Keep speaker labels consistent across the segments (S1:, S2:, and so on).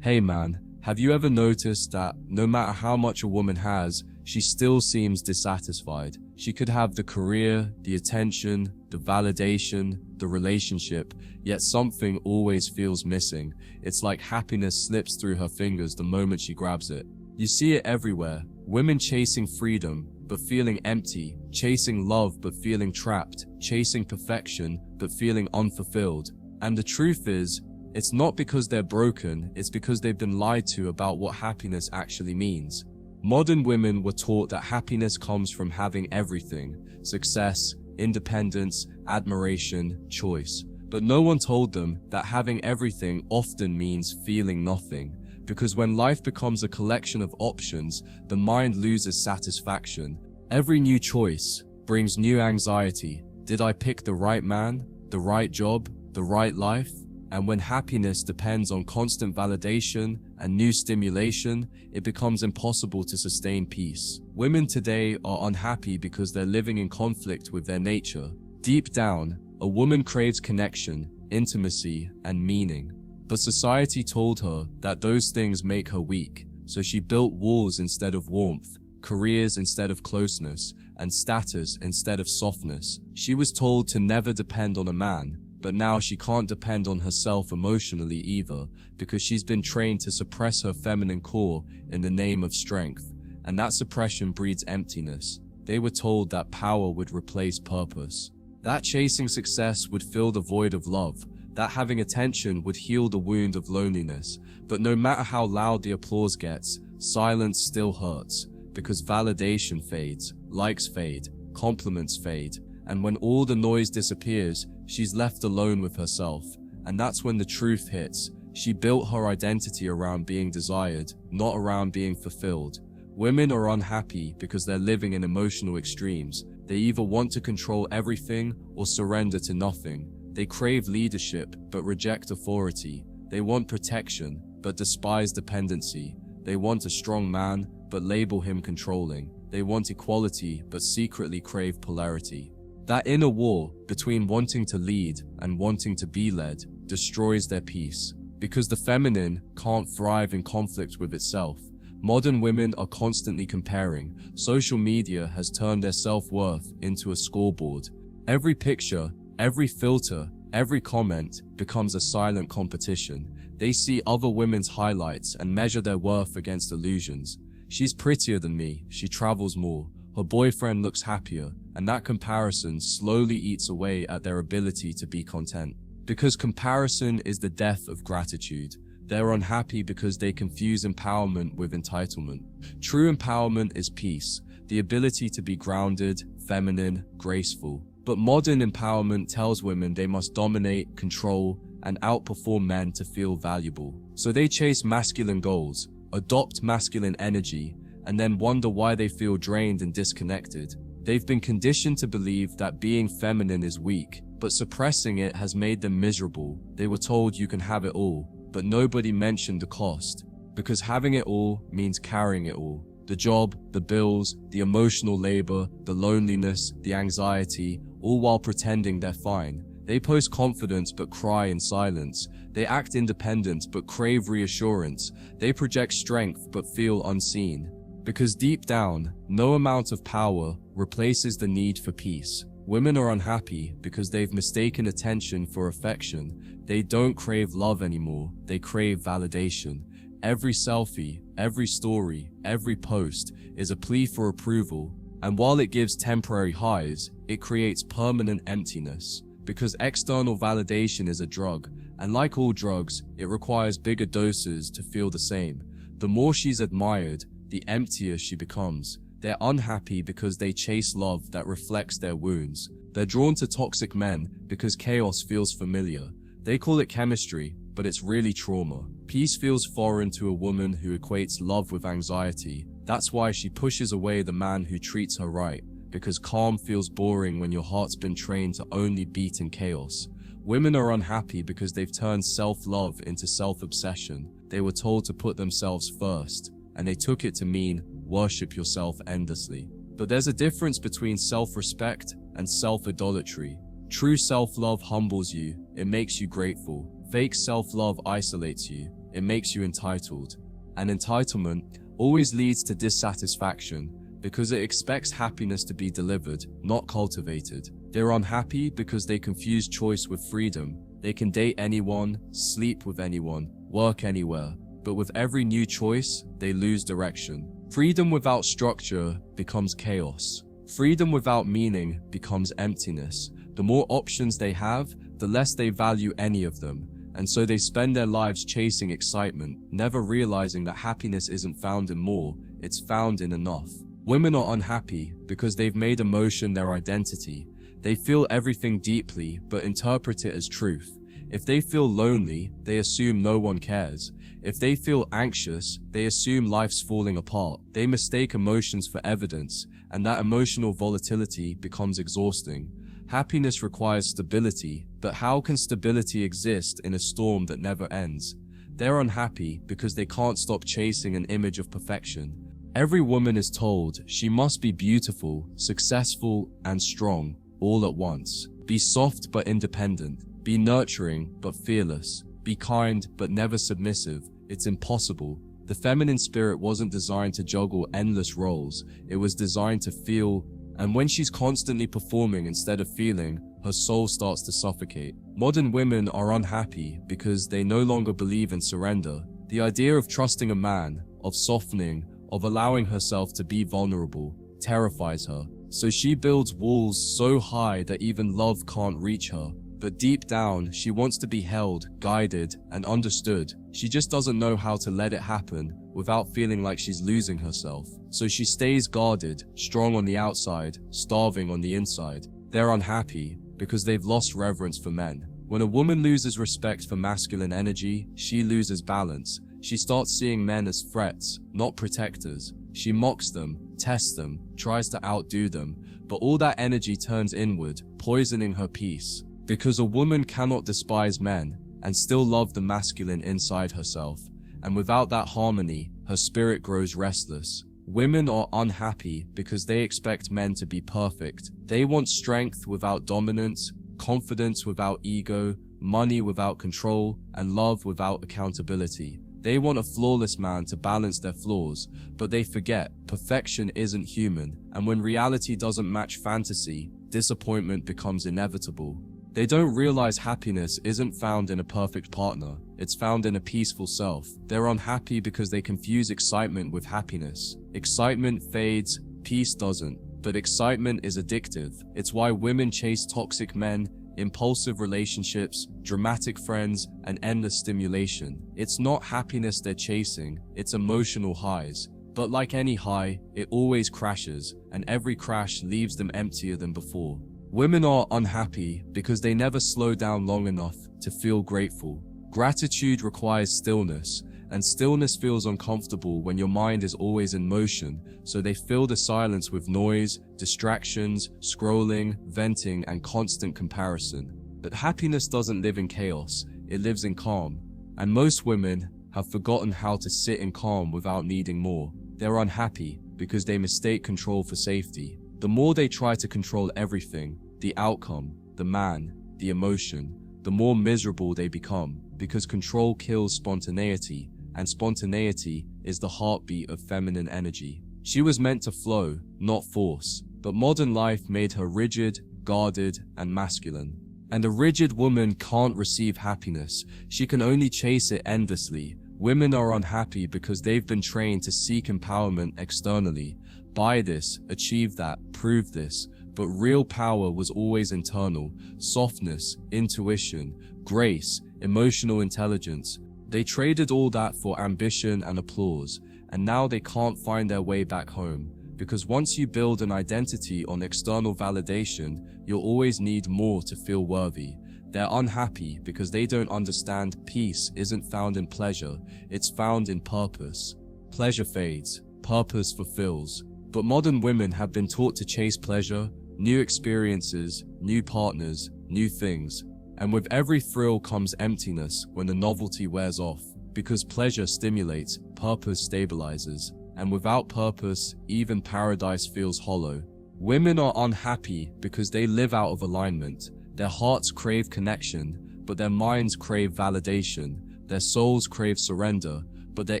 S1: Hey man, have you ever noticed that no matter how much a woman has, she still seems dissatisfied? She could have the career, the attention, the validation, the relationship, yet something always feels missing. It's like happiness slips through her fingers the moment she grabs it. You see it everywhere. Women chasing freedom, but feeling empty, chasing love but feeling trapped, chasing perfection but feeling unfulfilled. And the truth is, it's not because they're broken, it's because they've been lied to about what happiness actually means. Modern women were taught that happiness comes from having everything: success, independence, admiration, choice. But no one told them that having everything often means feeling nothing. Because when life becomes a collection of options, the mind loses satisfaction. Every new choice brings new anxiety. Did I pick the right man, the right job, the right life? And when happiness depends on constant validation and new stimulation, it becomes impossible to sustain peace. Women today are unhappy because they're living in conflict with their nature. Deep down, a woman craves connection, intimacy, and meaning. But society told her that those things make her weak, so she built walls instead of warmth, careers instead of closeness, and status instead of softness. She was told to never depend on a man, but now she can't depend on herself emotionally either, because she's been trained to suppress her feminine core in the name of strength, and that suppression breeds emptiness. They were told that power would replace purpose, that chasing success would fill the void of love, that having attention would heal the wound of loneliness. But no matter how loud the applause gets, silence still hurts, because validation fades, likes fade, compliments fade, and when all the noise disappears, she's left alone with herself. And that's when the truth hits. She built her identity around being desired, not around being fulfilled. Women are unhappy because they're living in emotional extremes. They either want to control everything or surrender to nothing. They crave leadership but reject authority. They want protection but despise dependency. They want a strong man but label him controlling. They want equality but secretly crave polarity. That inner war between wanting to lead and wanting to be led destroys their peace, because the feminine can't thrive in conflict with itself. Modern women are constantly comparing. Social media has turned their self-worth into a scoreboard. Every picture, every filter, every comment becomes a silent competition. They see other women's highlights and measure their worth against illusions. She's prettier than me, she travels more, her boyfriend looks happier, and that comparison slowly eats away at their ability to be content. Because comparison is the death of gratitude. They're unhappy because they confuse empowerment with entitlement. True empowerment is peace, the ability to be grounded, feminine, graceful. But modern empowerment tells women they must dominate, control, and outperform men to feel valuable. So they chase masculine goals, adopt masculine energy, and then wonder why they feel drained and disconnected. They've been conditioned to believe that being feminine is weak, but suppressing it has made them miserable. They were told you can have it all, but nobody mentioned the cost, because having it all means carrying it all. The job, the bills, the emotional labor, the loneliness, the anxiety, all while pretending they're fine. They post confidence but cry in silence. They act independent but crave reassurance. They project strength but feel unseen. Because deep down, no amount of power replaces the need for peace. Women are unhappy because they've mistaken attention for affection. They don't crave love anymore, they crave validation. Every selfie, every story, every post is a plea for approval. And while it gives temporary highs, it creates permanent emptiness. Because external validation is a drug, and like all drugs, it requires bigger doses to feel the same. The more she's admired, the emptier she becomes. They're unhappy because they chase love that reflects their wounds. They're drawn to toxic men because chaos feels familiar. They call it chemistry, but it's really trauma. Peace feels foreign to a woman who equates love with anxiety. That's why she pushes away the man who treats her right, because calm feels boring when your heart's been trained to only beat in chaos. Women are unhappy because they've turned self-love into self-obsession. They were told to put themselves first, and they took it to mean worship yourself endlessly. But there's a difference between self-respect and self-idolatry. True self-love humbles you, it makes you grateful. Fake self-love isolates you, it makes you entitled. And entitlement always leads to dissatisfaction because it expects happiness to be delivered, not cultivated. They're unhappy because they confuse choice with freedom. They can date anyone, sleep with anyone, work anywhere, but with every new choice, they lose direction. Freedom without structure becomes chaos. Freedom without meaning becomes emptiness. The more options they have, the less they value any of them. And so they spend their lives chasing excitement, never realizing that happiness isn't found in more, it's found in enough. Women are unhappy because they've made emotion their identity. They feel everything deeply, but interpret it as truth. If they feel lonely, they assume no one cares. If they feel anxious, they assume life's falling apart. They mistake emotions for evidence, and that emotional volatility becomes exhausting. Happiness requires stability, but how can stability exist in a storm that never ends? They're unhappy because they can't stop chasing an image of perfection. Every woman is told she must be beautiful, successful, and strong, all at once. Be soft but independent. Be nurturing but fearless. Be kind but never submissive. It's impossible. The feminine spirit wasn't designed to juggle endless roles. It was designed to feel. And when she's constantly performing instead of feeling, her soul starts to suffocate. Modern women are unhappy because they no longer believe in surrender. The idea of trusting a man, of softening, of allowing herself to be vulnerable, terrifies her. So she builds walls so high that even love can't reach her. But deep down, she wants to be held, guided, and understood. She just doesn't know how to let it happen without feeling like she's losing herself. So she stays guarded, strong on the outside, starving on the inside. They're unhappy because they've lost reverence for men. When a woman loses respect for masculine energy, she loses balance. She starts seeing men as threats, not protectors. She mocks them, tests them, tries to outdo them, but all that energy turns inward, poisoning her peace. Because a woman cannot despise men and still love the masculine inside herself, and without that harmony, her spirit grows restless. Women are unhappy because they expect men to be perfect. They want strength without dominance, confidence without ego, money without control, and love without accountability. They want a flawless man to balance their flaws, but they forget perfection isn't human, and when reality doesn't match fantasy, disappointment becomes inevitable. They don't realize happiness isn't found in a perfect partner, it's found in a peaceful self. They're unhappy because they confuse excitement with happiness. Excitement fades, peace doesn't, but excitement is addictive. It's why women chase toxic men, impulsive relationships, dramatic friends, and endless stimulation. It's not happiness they're chasing, it's emotional highs. But like any high, it always crashes, and every crash leaves them emptier than before. Women are unhappy because they never slow down long enough to feel grateful. Gratitude requires stillness, and stillness feels uncomfortable when your mind is always in motion, so they fill the silence with noise, distractions, scrolling, venting, and constant comparison. But happiness doesn't live in chaos, it lives in calm. And most women have forgotten how to sit in calm without needing more. They're unhappy because they mistake control for safety. The more they try to control everything, the outcome, the man, the emotion, the more miserable they become, because control kills spontaneity, and spontaneity is the heartbeat of feminine energy. She was meant to flow, not force, but modern life made her rigid, guarded, and masculine. And a rigid woman can't receive happiness, she can only chase it endlessly. Women are unhappy because they've been trained to seek empowerment externally. Buy this, achieve that, prove this. But real power was always internal. Softness, intuition, grace, emotional intelligence. They traded all that for ambition and applause, and now they can't find their way back home. Because once you build an identity on external validation, you'll always need more to feel worthy. They're unhappy because they don't understand peace isn't found in pleasure, it's found in purpose. Pleasure fades, purpose fulfills. But modern women have been taught to chase pleasure, new experiences, new partners, new things. And with every thrill comes emptiness when the novelty wears off. Because pleasure stimulates, purpose stabilizes. And without purpose, even paradise feels hollow. Women are unhappy because they live out of alignment. Their hearts crave connection, but their minds crave validation. Their souls crave surrender, but their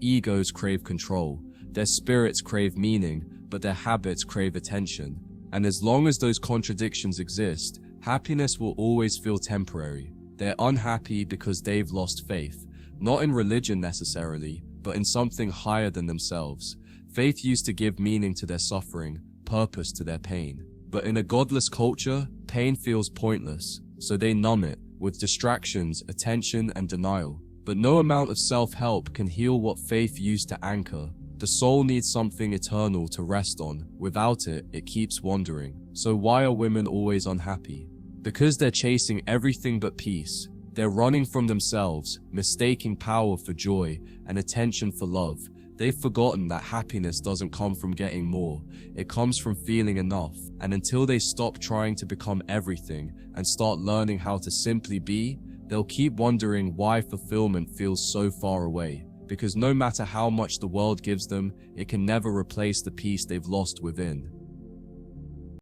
S1: egos crave control. Their spirits crave meaning, but their habits crave attention. And as long as those contradictions exist, happiness will always feel temporary. They're unhappy because they've lost faith, not in religion necessarily, but in something higher than themselves. Faith used to give meaning to their suffering, purpose to their pain. But in a godless culture, pain feels pointless, so they numb it with distractions, attention, and denial. But no amount of self-help can heal what faith used to anchor. The soul needs something eternal to rest on. Without it, it keeps wandering. So why are women always unhappy? Because they're chasing everything but peace. They're running from themselves, mistaking power for joy and attention for love. They've forgotten that happiness doesn't come from getting more, it comes from feeling enough. And until they stop trying to become everything and start learning how to simply be, they'll keep wondering why fulfillment feels so far away. Because no matter how much the world gives them, it can never replace the peace they've lost within.